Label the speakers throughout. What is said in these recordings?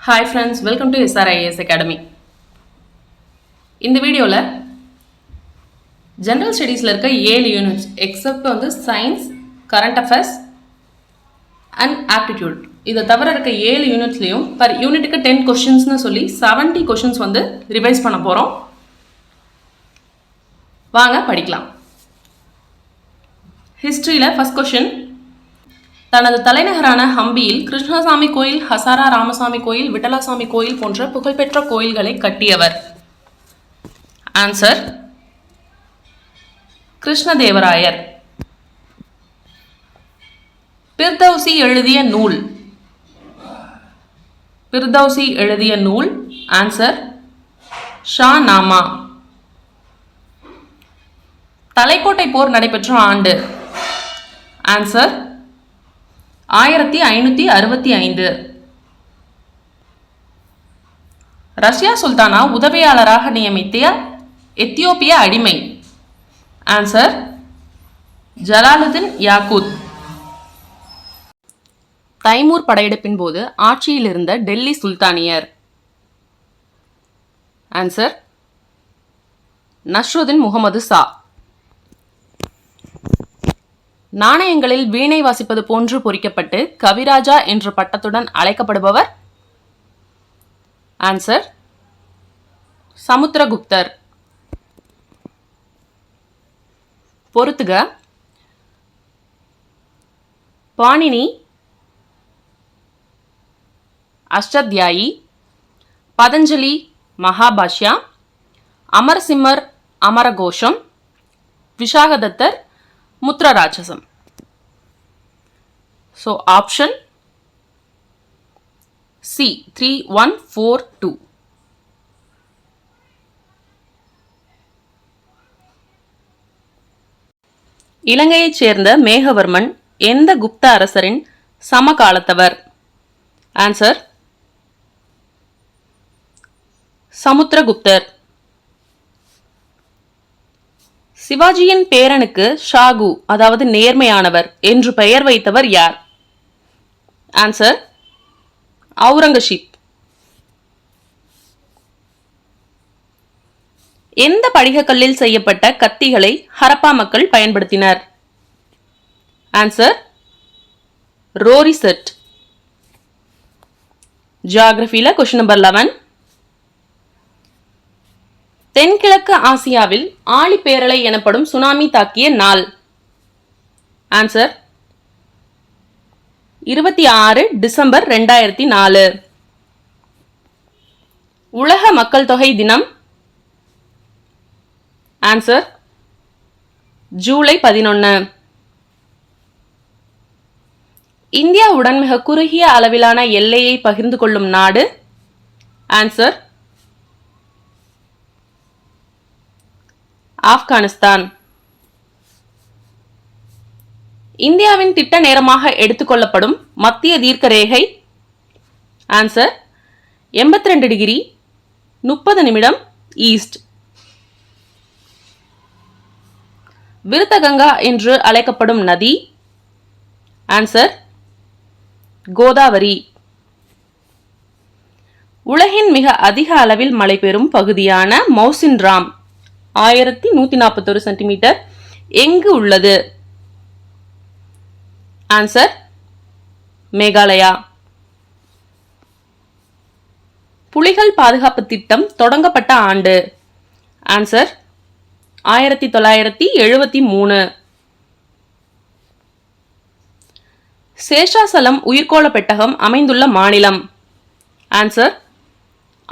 Speaker 1: Hi friends, welcome to SRIAS Academy. இந்த வீடியோவில் general ஸ்டடீஸில் இருக்க 7 யூனிட்ஸ் எக்ஸப்ட் வந்து science, current affairs and aptitude இதை தவிர இருக்க 7 யூனிட்ஸ்லையும் பர் யூனிட்டுக்கு 10 கொஷின்ஸ்னு சொல்லி 70 கொஷின்ஸ் வந்து ரிவைஸ் பண்ண போகிறோம். வாங்க படிக்கலாம். ஹிஸ்ட்ரியில் ஃபர்ஸ்ட் கொஷின், தனது தலைநகரான ஹம்பியில் கிருஷ்ணசாமி கோயில், ஹசாரா ராமசாமி கோயில், விட்டலாசாமி கோயில் போன்ற புகழ்பெற்ற கோயில்களை கட்டியவர். ஆன்சர் கிருஷ்ணதேவராயர். பிர்தௌசி எழுதிய நூல். பிர்தௌசி எழுதிய நூல். ஆன்சர் ஷா நாமா. தலைக்கோட்டை போர் நடைபெற்ற ஆண்டு. ஆன்சர் 1565. ரஷ்யா சுல்தானா உதவியாளராக நியமித்த எத்தியோப்பிய அடிமை. ஆன்சர் ஜலாலுதீன் யாக்கூத். தைமூர் படையெடுப்பின் போது ஆட்சியில் இருந்த டெல்லி சுல்தானியர். ஆன்சர் நஸ்ருதீன் முகமது சா. நாணயங்களில் வீணை வாசிப்பது போன்று பொறிக்கப்பட்டு கவிராஜா என்ற பட்டத்துடன் அழைக்கப்படுபவர். ஆன்சர் சமுத்திரகுப்தர். பொறுத்துக. Panini, அஷ்டத்யாயி, Patanjali Mahabhashya, Amarasimmar Amarakosha, விஷாகதத்தர் முத்ரராட்சசம். So option C 3142. இலங்கையைச் சேர்ந்த மேகவர்மன் எந்த குப்த அரசரின் சமகாலத்தவர்? ஆன்சர் சமுத்திரகுப்தர். சிவாஜியின் பேரனுக்கு ஷாகு அதாவது நேர்மையானவர் என்று பெயர் வைத்தவர் யார்? ஆன்சர் அவுரங்கசீப். எந்த படிகக்கல்லில் செய்யப்பட்ட கத்திகளை ஹரப்பா மக்கள் பயன்படுத்தினர்? Answer Rohri chert. ஜியோகிராஃபில கொஸ்டின் நம்பர் 11. தென்கிழக்கு ஆசியாவில் ஆழிப்பேரலை எனப்படும் சுனாமி தாக்கிய நாள். Answer 26 December 2004. உலக மக்கள் தொகை தினம். Answer July 11. இந்தியாவுடன் மிக குறுகிய அளவிலான எல்லையை பகிர்ந்து கொள்ளும் நாடு. ஆன்சர் ஆப்கானிஸ்தான். இந்தியாவின் திட்ட நேரமாக எடுத்துக்கொள்ளப்படும் மத்திய தீர்க்க ரேகை. ஆன்சர் 82 டிகிரி 30 நிமிடம் ஈஸ்ட். விருத்தகங்கா என்று அழைக்கப்படும் நதி. ஆன்சர் கோதாவரி. உலகின் மிக அதிக அளவில் மழை பெறும் பகுதியான மௌசின்ராம் 1141 சென்டிமீட்டர் எங்கு உள்ளது? ஆன்சர் மேகாலயா. புலிகள் பாதுகாப்பு திட்டம் தொடங்கப்பட்ட ஆண்டு. ஆன்சர் 1973. சேஷாசலம் உயிர்கோள பெட்டகம் அமைந்துள்ள மாநிலம். ஆன்சர்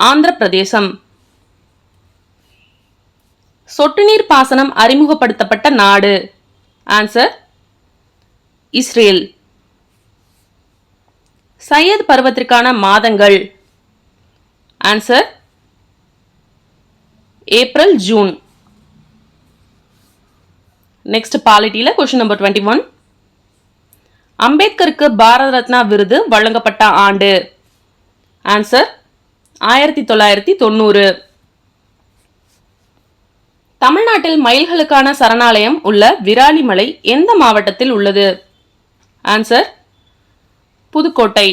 Speaker 1: ஆந்திர பிரதேசம். சொட்டு நீர் பாசனம் அறிமுகப்படுத்தப்பட்ட நாடு. Answer Israel. சையத் பருவத்திற்கான மாதங்கள். Answer April June. நெக்ஸ்ட் பாலிட்டியில கொஸ்டின் நம்பர் 21. அம்பேத்கருக்கு பாரத ரத்னா விருது வழங்கப்பட்ட ஆண்டு. ஆன்சர் 1990. தமிழ்நாட்டில் மயில்களுக்கான சரணாலயம் உள்ள விராலிமலை எந்த மாவட்டத்தில் உள்ளது? ஆன்சர் புதுக்கோட்டை.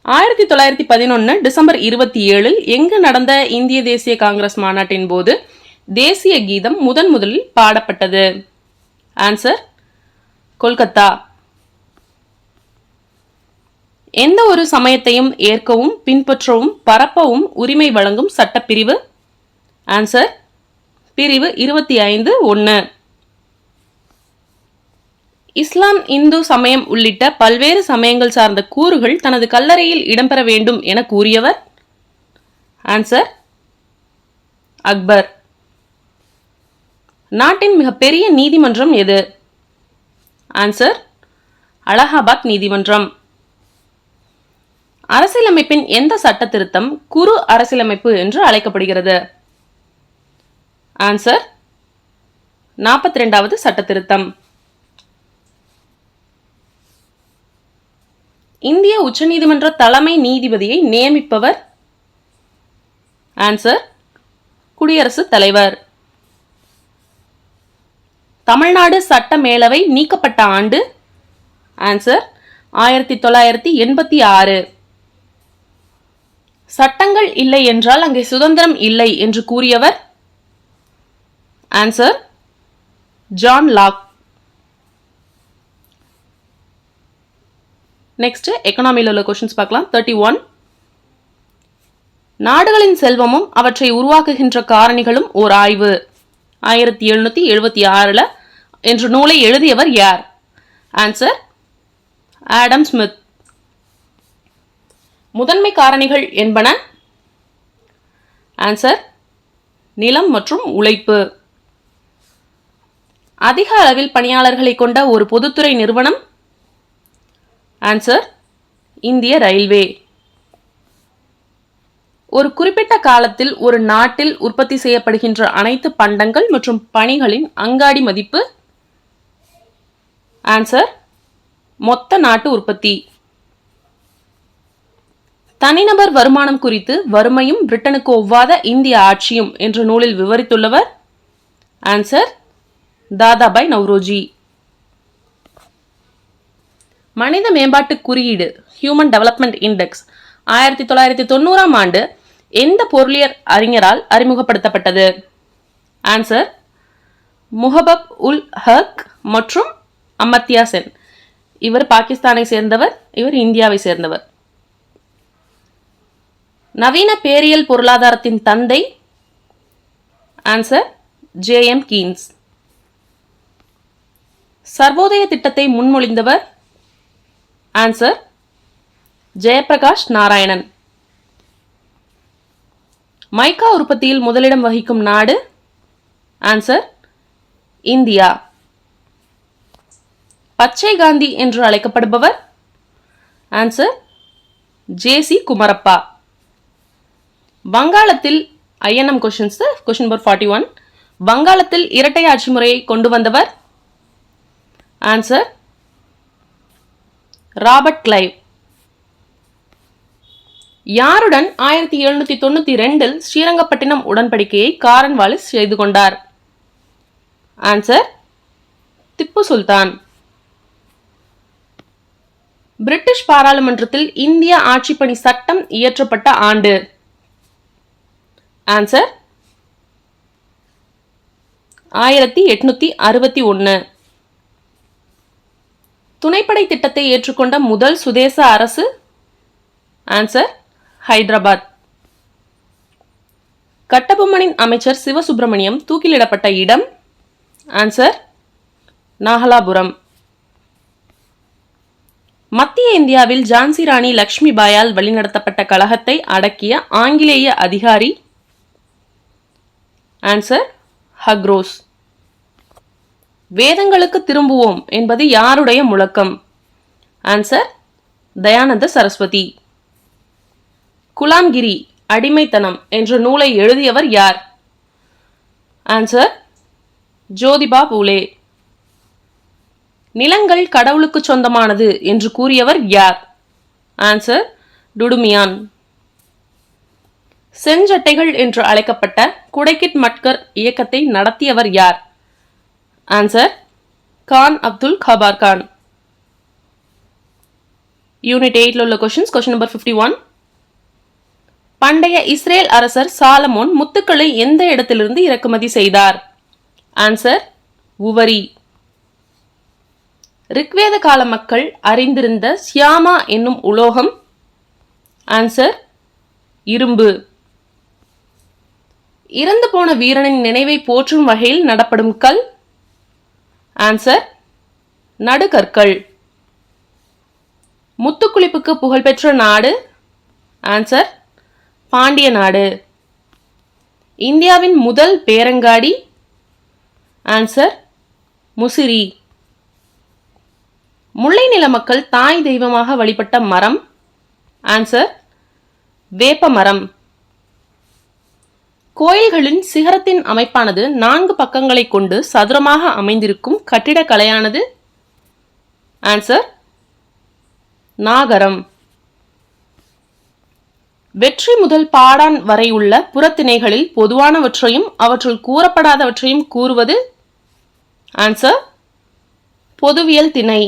Speaker 1: 1911 டிசம்பர் 27 எங்கு நடந்த இந்திய தேசிய காங்கிரஸ் மாநாட்டின் போது தேசிய கீதம் முதலில் பாடப்பட்டது? ஆன்சர் கொல்கத்தா. எந்த ஒரு சமயத்தையும் ஏற்கவும் பின்பற்றவும் பரப்பவும் உரிமை வழங்கும் சட்டப்பிரிவு? ஆன்சர் பிரிவு 25(1). இஸ்லாம், இந்து சமயம் உள்ளிட்ட பல்வேறு சமயங்கள் சார்ந்த கூறுகள் தனது கல்லறையில் இடம்பெற வேண்டும் என கூறியவர்? ஆன்சர் அக்பர். நாட்டின் மிகப்பெரிய நீதிமன்றம் எது? ஆன்சர் அலகாபாத் நீதிமன்றம். அரசியலமைப்பின் எந்த சட்ட திருத்தம் குறு அரசியலமைப்பு என்று அழைக்கப்படுகிறது? ஆன்சர் 42வது சட்ட திருத்தம். இந்திய உச்சநீதிமன்ற தலைமை நீதிபதியை நியமிப்பவர்? ஆன்சர் குடியரசுத் தலைவர். தமிழ்நாடு சட்ட மேலவை நீக்கப்பட்ட ஆண்டு? ஆன்சர் 1986. சட்டங்கள் இல்லை என்றால் அங்கே சுதந்திரம் இல்லை என்று கூறியவர்? Answer John lock. நெக்ஸ்ட் எக்கனாமியில் உள்ள கொஸ்டின்ஸ் பார்க்கலாம். 31. நாடுகளின் செல்வமும் அவற்றை உருவாக்குகின்ற காரணிகளும் ஓர் ஆய்வு 1776 என்ற நூலை எழுதியவர் யார்? Answer Adam Smith. முதன்மை காரணிகள் என்பன? ஆன்சர் நிலம் மற்றும் உழைப்பு. அதிக அளவில் பணியாளர்களை கொண்ட ஒரு பொதுத்துறை நிறுவனம்? ஆன்சர் இந்திய ரயில்வே. ஒரு குறிப்பிட்ட காலத்தில் ஒரு நாட்டில் உற்பத்தி செய்யப்படுகின்ற அனைத்து பண்டங்கள் மற்றும் பணிகளின் அங்காடி மதிப்பு? ஆன்சர் மொத்த நாட்டு உற்பத்தி. தனிநபர் வருமானம் குறித்து வறுமையும் பிரிட்டனுக்கு ஒவ்வாத இந்திய ஆட்சியும் என்ற நூலில் விவரித்துள்ளவர்? ஆன்சர் தாதாபாய் நவ்ரோஜி. மனித மேம்பாட்டு குறியீடு ஹியூமன் டெவலப்மெண்ட் இண்டெக்ஸ் 1990 ஆண்டு எந்த பொருளியல் அறிஞரால் அறிமுகப்படுத்தப்பட்டது? ஆன்சர் முஹபப் உல் ஹக் மற்றும் அமர்த்தியா சென். இவர் பாகிஸ்தானை சேர்ந்தவர், இவர் இந்தியாவை சேர்ந்தவர். நவீன பேரியல் பொருளாதாரத்தின் தந்தை? ஆன்சர் ஜே.எம். கீன்ஸ். சர்வோதய திட்டத்தை முன்மொழிந்தவர்? ஆன்சர் ஜெயபிரகாஷ் நாராயணன். மைக்கா உற்பத்தியில் முதலிடம் வகிக்கும் நாடு? Answer India. பச்சை காந்தி என்று அழைக்கப்படுபவர்? Answer J.C.. குமரப்பா. வங்காளத்தில் ஐஎன்எம் கொஸ்டின்ஸ், கொஸ்டின் நம்பர் 41. வங்காளத்தில் இரட்டை ஆட்சி முறையை கொண்டு வந்தவர்? Answer Robert Clive. யாருடன் 1792 ஸ்ரீரங்கப்பட்டினம் உடன்படிக்கையை காரன்வாலிஸ் செய்து கொண்டார்? ஆன்சர் திப்பு சுல்தான். பிரிட்டிஷ் பாராளுமன்றத்தில் இந்திய ஆட்சிப்பணி சட்டம் இயற்றப்பட்ட ஆண்டு? ஆன்சர் 1861. துணைப்படை திட்டத்தை ஏற்றுக்கொண்ட முதல் சுதேச அரசு? ஆன்சர் ஹைதராபாத். கட்டபொம்மனின் அமைச்சர் சிவசுப்பிரமணியம் தூக்கிலிடப்பட்ட இடம்? ஆன்சர் நாகலாபுரம். மத்திய இந்தியாவில் ஜான்சி ராணி லக்ஷ்மி பாயால் வழிநடத்தப்பட்ட கழகத்தை அடக்கிய ஆங்கிலேய அதிகாரி? ஆன்சர் ஹக்ரோஸ். வேதங்களுக்கு திரும்புவோம் என்பது யாருடைய முழக்கம்? ஆன்சர் தயானந்த சரஸ்வதி. குலாம்கிரி அடிமைத்தனம் என்ற நூலை எழுதியவர் யார்? ஆன்சர் ஜோதிபா பூலே. நிலங்கள் கடவுளுக்கு சொந்தமானது என்று கூறியவர் யார்? ஆன்சர் டுடுமியான். செஞ்சட்டைகள் என்று அழைக்கப்பட்ட குடைக்கிட் மட்கர் இயக்கத்தை நடத்தியவர் யார்? ஆன்சர் கான் அப்துல் கபார் கான். யூனிட் 8ல உள்ள கொஷின்ஸ். Question number 51. பண்டைய இஸ்ரேல் அரசர் சாலமோன் முத்துக்களை எந்த இடத்திலிருந்து இறக்குமதி செய்தார்? ஆன்சர் உவரி. ரிக்வேத கால மக்கள் அறிந்திருந்த சியாமா என்னும் உலோகம்? ஆன்சர் இரும்பு. இறந்து போன வீரனின் நினைவை போற்றும் வகையில் நடப்படும் கல்? ஆன்சர் நடுகற்கள். முத்துக்குளிப்புக்கு புகழ்பெற்ற நாடு? ஆன்சர் பாண்டிய நாடு. இந்தியாவின் முதல் பேரங்காடி? ஆன்சர் முசிறி. முல்லை நில மக்கள் தாய் தெய்வமாக வழிபட்ட மரம்? ஆன்சர் வேப்ப மரம். கோயில்களின் சிகரத்தின் அமைப்பானது 4 பக்கங்களை கொண்டு சதுரமாக அமைந்திருக்கும் கட்டிடக்கலையானது? ஆன்சர் நாகரம். வெற்றி முதல் பாடான் வரை உள்ள புறத்திணைகளில் பொதுவானவற்றையும் அவற்றுள் கூறப்படாதவற்றையும் கூறுவது? ஆன்சர் பொதுவியல் திணை.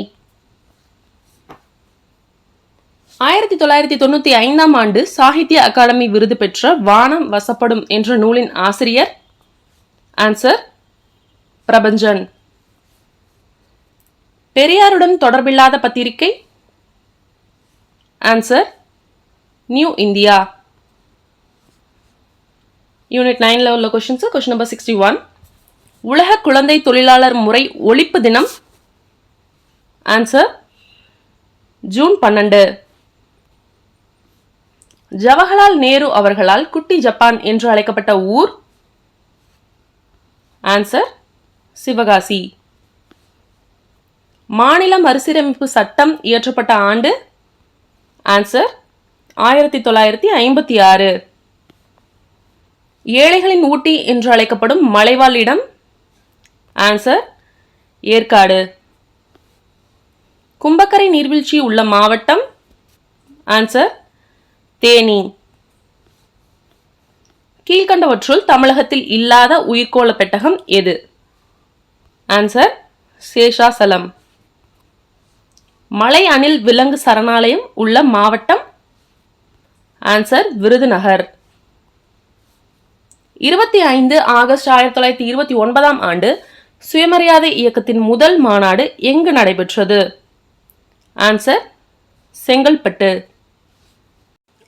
Speaker 1: 1995ஆம் ஆண்டு சாகித்ய அகாடமி விருது பெற்ற வானம் வசப்படும் என்ற நூலின் ஆசிரியர்? ஆன்சர் பிரபஞ்சன். பெரியாருடன் தொடர்பில்லாத பத்திரிகை? Answer new India. யூனிட் 9ல உள்ள கொஷின்ஸ். Question number 61. உலக குழந்தை தொழிலாளர் முறை ஒழிப்பு தினம்? Answer June 12. ஜவஹர்லால் நேரு அவர்களால் குட்டி ஜப்பான் என்று அழைக்கப்பட்ட ஊர்? ஆன்சர் சிவகாசி. மாநில மறுசீரமைப்பு சட்டம் இயற்றப்பட்ட ஆண்டு? ஆன்சர் 1956. ஏழைகளின் ஊட்டி என்று அழைக்கப்படும் மலைவாழ் இடம்? ஆன்சர் ஏற்காடு. கும்பக்கரை நீர்வீழ்ச்சி உள்ள மாவட்டம்? ஆன்சர் தேனி. கீழ்கண்டவற்றுள் தமிழகத்தில் இல்லாத உயிர்கோள பெட்டகம் எது? ஆன்சர் சேஷாசலம். மலை அணில் விலங்கு சரணாலயம் உள்ள மாவட்டம்? ஆன்சர் விருதுநகர். 25 ஆகஸ்ட் 1929ஆம் ஆண்டு சுயமரியாதை இயக்கத்தின் முதல் மாநாடு எங்கு நடைபெற்றது? ஆன்சர் செங்கல்பட்டு.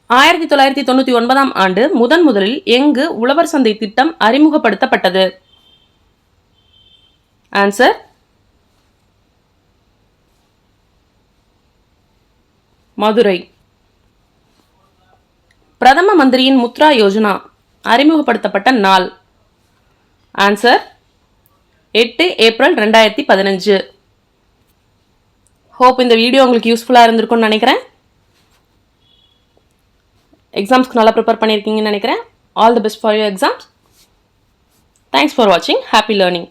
Speaker 1: 1999ஆம் ஆண்டு முதலில் எங்கு உழவர் சந்தை திட்டம் அறிமுகப்படுத்தப்பட்டது? ஆன்சர் மதுரை. பிரதம மந்திரியின் முத்ரா யோஜனா அறிமுகப்படுத்தப்பட்ட நாள்? Answer 8 April 2015. ஹோப் இந்த வீடியோ உங்களுக்கு யூஸ்ஃபுல்லாக இருந்திருக்கும்னு நினைக்கிறேன். எக்ஸாம்ஸ்க்கு நல்லா ப்ரிப்பேர் பண்ணியிருக்கீங்கன்னு நினைக்கிறேன். All the best for your exams. Thanks for வாட்சிங். Happy learning.